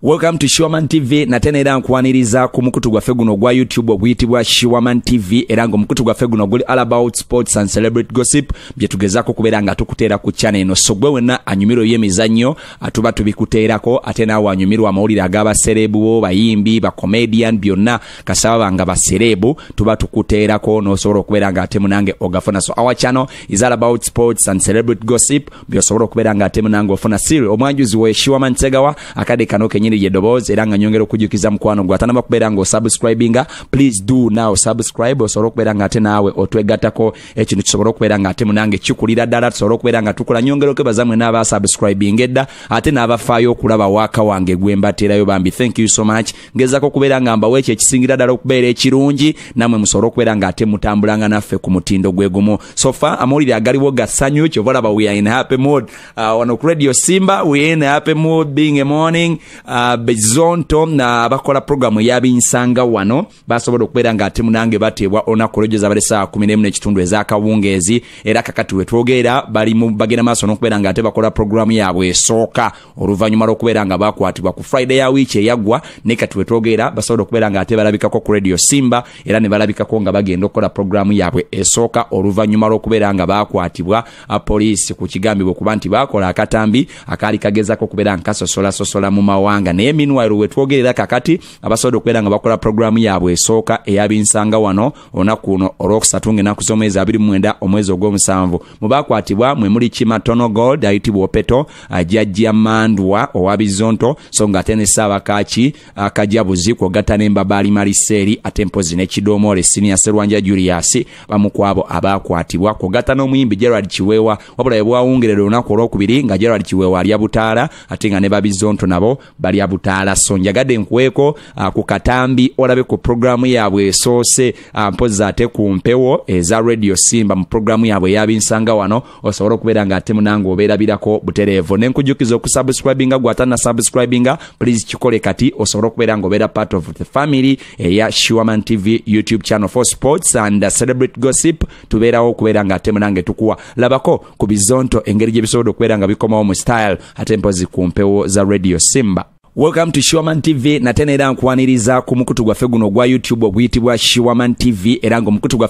Welcome to Shuaman TV na tena era nkwaniriza ku mukutu gwa feguno gwa YouTube obuyitibwa Shuaman TV era ngo mukutu gwa feguno guli all about sports and celebrity gossip bye tugezako kubeera nga tukuteera ku channel eno so gwe wena anyumiro y'emizannyo atuba tubikuteerako ate nawe anyumirwa amawulire agaba serebu bayimbi ba comedian byonna kasaba nga ba serebu tuba tukuteerako n'osobola okubeera nga ate munange ogafuna. So our channel is all about sports and celebrity gossip byosobola okubeera nga ate munange ofuna serial omwanjuzi we Shuaman Tegawa akade kano kenyiri yedoboz era nga nyongero kujukiza mkwano gwatana bakubeera ngo subscribinga. Please do now subscribe osobola okubeera nga ate nawe otwegattako ekintu kisobola okubeera nga ate munange kikulira ddala tusobola okubeera nga tukola nyongero ke bazamwe n'aba subscribing edda ate n'abafaayo okulaba waka wange gwembateerayo bambi. Thank you so much. Ngezako kubeera nga mbawe ekisingira ddala okubeera ekirungi namwe musobola okubeera nga ate mutambulanga naffe ku mutindo gwegumu. So far amawulire agaliwo gasanyu kyobalaba we are in happy mood. Wano ku Radio Simba we are in happy mood being a morning. Bezonto na abakola programu yabinsanga wano basobola okubeera nga ate munange bateebwa onakolojeza balesa 11 ekitundu ezakawungeezi era kakati wetwogera bali mu bagenda maaso n'okubeera nga ate bakola programu yaabwe esooka oluvannyuma lw'okubeera nga bakwatibwa ku Friday ya wiiki eyagwa ne kati wetwogera basobola okubeera nga ate balabikako ku Radio Simba era ne balabikako nga bagenda okukola programu yaabwe esooka oluvannyuma lw'okubeera nga bakwatibwa poliisi ku kigambibwa okuba nti bakola akatambi akaali kagezako okubeera nkasosola mu mawanga. Naye meanwhile wetwogerera kakati abasobola okubeera nga bakola programu yaabwe esooka eyabinsanga wano olunaku luno olwokusatu ng'ennaku z'omwezi 29 omwezi ogw'omusanvu mu bakwatibwa mwe muli Kimatono Gold ayitibwa Opeto Jjajja Mandwa owa Bizonto so nga ate ne Ssaabakaaki Kajabuzi kwogatta n'Embabaali Maliseri ate mpozi ne Kidomole Senior Sserwanja Julius bamu kwabo abakwatibwa kwogatta n'omuyimbi Gerald Kiweewa wabula bwawungerera olunaku olwokubiri nga Gerald Kiweewa ali Butaala ate nga ne Babizonto nabo bali Butaala. So njagadde nkuweeko ku katambi olabe ku programu yaabwe esoose mpozi ate ku mpewo eza Radio Simba mu programu yaabwe yabinsanga wano osobola okubeera nga ate munange obeerabirako butereevu nenkujukiza okusubscribinga gwatana subscribinga please kikole kati osobola okubeera nga obeera part of the family eya Shuaman TV YouTube channel for sports and celebrity gossip tubeerawo okubeera nga ate munange tukuwa labako ku Bizonto engeri gye bisobola okubeera nga bikomawo mu style ate mpozi ku mpewo za Radio Simba. Welcome to Shuaman TV na tena era nkwaniriza ku mukutu gwa feguno gwa YouTube obuyitibwa Shuaman TV era ngo mukutu gwa